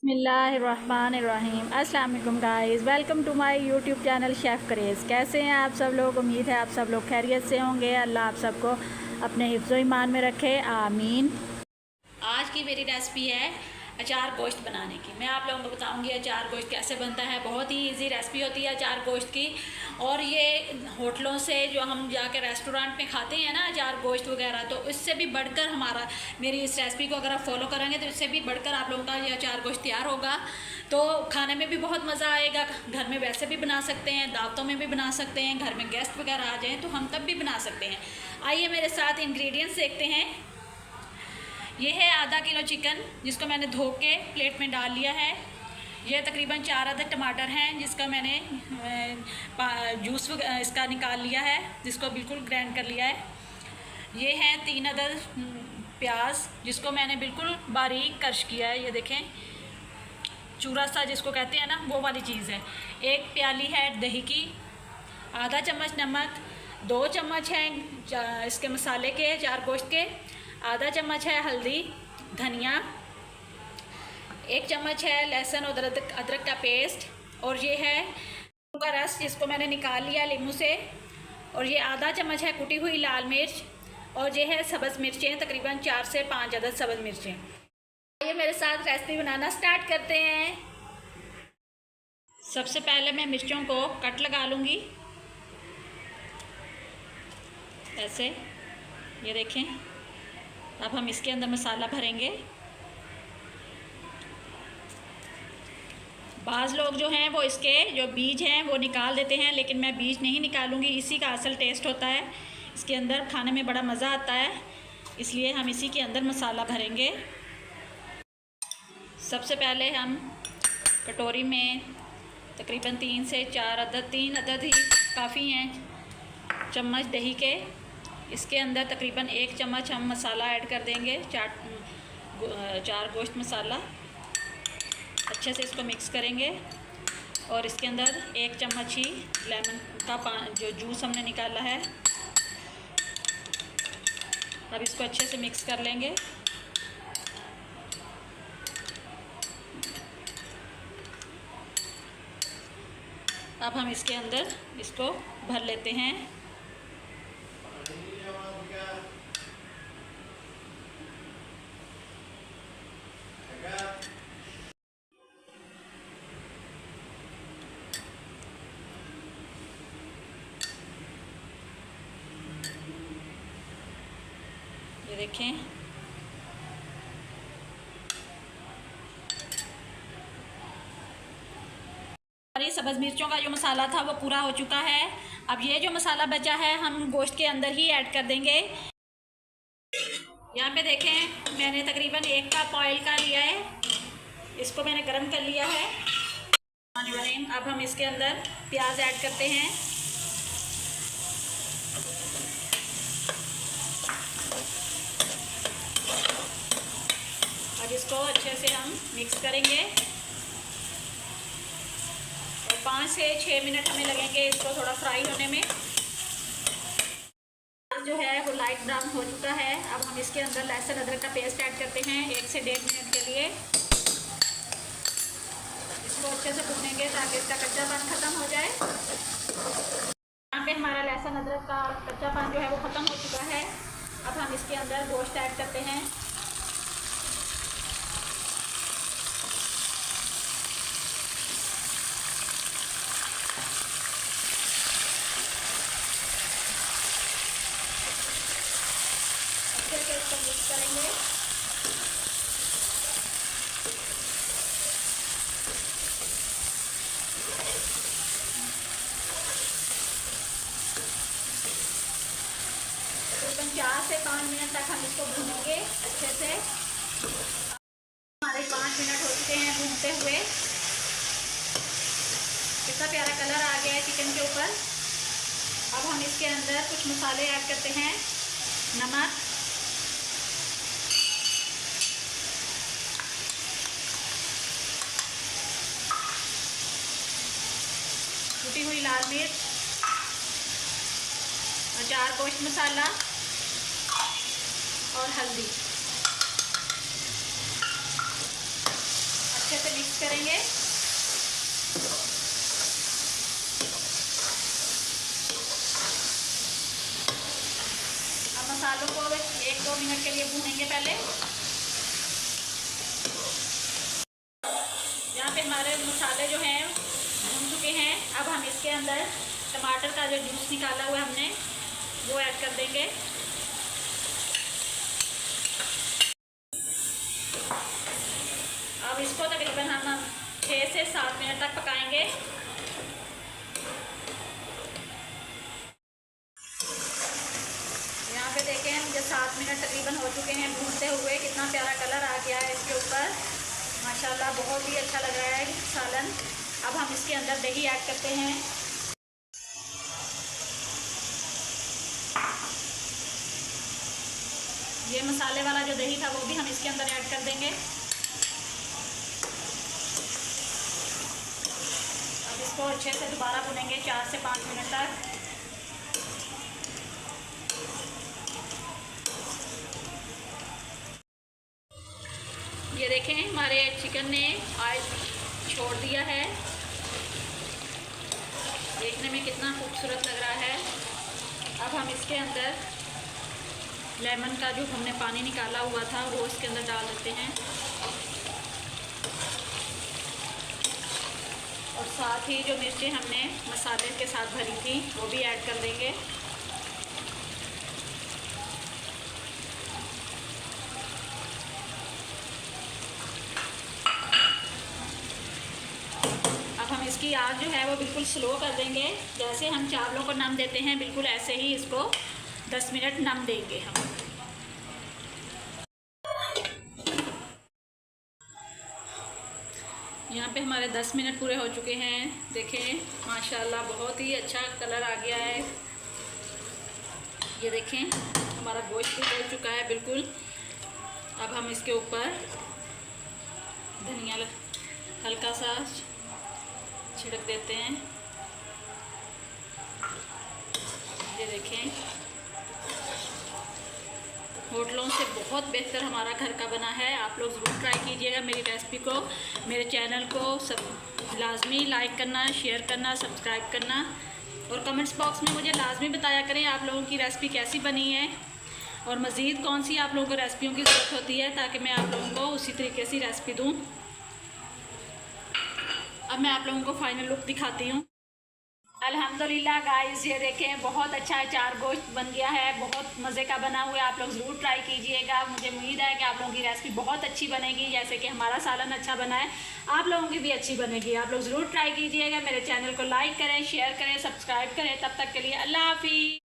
बिस्मिल्लाहिर्रहमानिर्रहीम। अस्सलाम वालेकुम guys, welcome to my YouTube channel chef craze. कैसे हैं आप सब लोग? उम्मीद है आप सब लोग खैरियत से होंगे। अल्लाह आप सबको अपने हिफ्ज़ व ईमान में रखे, आमीन। आज की मेरी रेसिपी है अचार गोश्त बनाने की। मैं आप लोगों को बताऊंगी अचार गोश्त कैसे बनता है। बहुत ही इजी रेसिपी होती है अचार गोश्त की। और ये होटलों से जो हम जाकर रेस्टोरेंट में खाते हैं ना अचार गोश्त वगैरह, तो इससे भी बढ़कर मेरी इस रेसिपी को अगर आप फॉलो करेंगे तो इससे भी बढ़कर आप लोगों का ये अचार गोश्त तैयार होगा। तो खाने में भी बहुत मज़ा आएगा। घर में वैसे भी बना सकते हैं, दावतों में भी बना सकते हैं, घर में गेस्ट वगैरह आ जाएँ तो हम तब भी बना सकते हैं। आइए मेरे साथ इंग्रेडिएंट्स देखते हैं। ये है आधा किलो चिकन, जिसको मैंने धो के प्लेट में डाल लिया है। ये तकरीबन 4 अदद टमाटर हैं, जिसका मैंने जूस इसका निकाल लिया है, जिसको बिल्कुल ग्राइंड कर लिया है। ये हैं 3 अदद प्याज, जिसको मैंने बिल्कुल बारीक क्रश किया है। ये देखें, चूरा सा जिसको कहते हैं ना, वो वाली चीज़ है। 1 प्याली है दही की, आधा चम्मच नमक, 2 चम्मच हैं इसके मसाले के अचार गोश्त के, आधा चम्मच है हल्दी, धनिया, 1 चम्मच है लहसुन और अदरक का पेस्ट, और ये है नींबू का रस जिसको मैंने निकाल लिया नींबू से, और ये आधा चम्मच है कुटी हुई लाल मिर्च, और ये है सब्ज़ मिर्चें, तकरीबन 4 से 5 अदद सब्ज़ मिर्चें। ये मेरे साथ रेसिपी बनाना स्टार्ट करते हैं। सबसे पहले मैं मिर्चों को कट लगा लूँगी ऐसे, ये देखें। अब हम इसके अंदर मसाला भरेंगे। बाज़ लोग जो हैं वो इसके जो बीज हैं वो निकाल देते हैं, लेकिन मैं बीज नहीं निकालूंगी। इसी का असल टेस्ट होता है, इसके अंदर खाने में बड़ा मज़ा आता है, इसलिए हम इसी के अंदर मसाला भरेंगे। सबसे पहले हम कटोरी में तकरीबन 3 से 4 अदद, 3 अदद ही काफ़ी हैं चम्मच दही के। इसके अंदर तकरीबन 1 चम्मच हम मसाला ऐड कर देंगे, चार गोश्त मसाला। अच्छे से इसको मिक्स करेंगे, और इसके अंदर 1 चम्मच ही लेमन का जो जूस हमने निकाला है। अब इसको अच्छे से मिक्स कर लेंगे। अब हम इसके अंदर इसको भर लेते हैं। ये देखें, हमारी सब्ज़ मिर्चों का जो मसाला था वो पूरा हो चुका है। अब ये जो मसाला बचा है हम गोश्त के अंदर ही ऐड कर देंगे। यहाँ पे देखें, मैंने तकरीबन 1 कप ऑयल का लिया है, इसको मैंने गरम कर लिया है। अब हम इसके अंदर प्याज ऐड करते हैं। अब इसको अच्छे से हम मिक्स करेंगे, और 5 से 6 मिनट हमें लगेंगे इसको थोड़ा फ्राई होने में। जो है वो लाइट ब्राउन हो चुका है। अब हम इसके अंदर लहसुन अदरक का पेस्ट ऐड करते हैं 1 से 1.5 मिनट के लिए। इसको अच्छे से भूनेंगे ताकि इसका कच्चापन ख़त्म हो जाए। यहाँ पे हमारा लहसुन अदरक का कच्चापन जो है वो ख़त्म हो चुका है। अब हम इसके अंदर गोश्त ऐड करते हैं। अच्छे से इसको मिक्स करेंगे। तकरीबन 4 से 5 मिनट तक हम इसको भूनेंगे अच्छे से। हमारे 5 मिनट हो चुके हैं भूनते हुए। कितना प्यारा कलर आ गया है चिकन के ऊपर। अब हम इसके अंदर कुछ मसाले ऐड करते हैं। नमक, कुटी हुई लाल मिर्च, अचार गोश्त मसाला और हल्दी। अच्छे से मिक्स करेंगे। अब मसालों को 1-2 मिनट के लिए भूनेंगे पहले। यहाँ पे हमारे मसाले जो हैं भून चुके हैं। अब हम इसके अंदर टमाटर का जो जूस निकाला हुआ है हमने वो ऐड कर देंगे। अब इसको तकरीबन हम 6 से 7 मिनट तक पकाएंगे। यहाँ पे देखें मुझे 7 मिनट तकरीबन हो चुके हैं भूनते हुए। कितना प्यारा कलर आ गया है इसके ऊपर, माशाल्लाह बहुत ही अच्छा लग रहा है सालन। अब हम इसके अंदर दही ऐड करते हैं। ये मसाले वाला जो दही था वो भी हम इसके अंदर ऐड कर देंगे। अब इसको अच्छे से दोबारा भुनेंगे 4 से 5 मिनट तक। ये देखें हमारे चिकन ने ऑयल छोड़ दिया है। देखने में कितना खूबसूरत लग रहा है। अब हम इसके अंदर लेमन का जो हमने पानी निकाला हुआ था वो इसके अंदर डाल देते हैं और साथ ही जो मिर्चें हमने मसाले के साथ भरी थी वो भी ऐड कर देंगे। अब हम इसकी आग जो है वो बिल्कुल स्लो कर देंगे। जैसे हम चावलों को नम देते हैं बिल्कुल ऐसे ही इसको 10 मिनट नम देंगे हम। यहाँ पे हमारे 10 मिनट पूरे हो चुके हैं। देखें माशाल्लाह बहुत ही अच्छा कलर आ गया है। ये देखें हमारा गोश्त भी हो चुका है बिल्कुल। अब हम इसके ऊपर धनिया हल्का सा छिड़क देते हैं। ये देखें होटलों से बहुत बेहतर हमारा घर का बना है। आप लोग ज़रूर ट्राई कीजिएगा मेरी रेसिपी को। मेरे चैनल को सब लाजमी लाइक करना, शेयर करना, सब्सक्राइब करना और कमेंट्स बॉक्स में मुझे लाजमी बताया करें आप लोगों की रेसिपी कैसी बनी है और मज़ीद कौन सी आप लोगों को रेसिपियों की ज़रूरत होती है ताकि मैं आप लोगों को उसी तरीके से रेसिपी दूँ। अब मैं आप लोगों को फाइनल लुक दिखाती हूँ। अल्हम्दुलिल्लाह गाइस ये देखें बहुत अच्छा अचार गोश्त बन गया है। बहुत मज़े का बना हुआ है। आप लोग ज़रूर ट्राई कीजिएगा। मुझे उम्मीद है कि आप लोगों की रेसिपी बहुत अच्छी बनेगी। जैसे कि हमारा सालन अच्छा बना है आप लोगों की भी अच्छी बनेगी। आप लोग ज़रूर ट्राई कीजिएगा। मेरे चैनल को लाइक करें, शेयर करें, सब्सक्राइब करें। तब तक के लिए अल्लाह हाफिज़।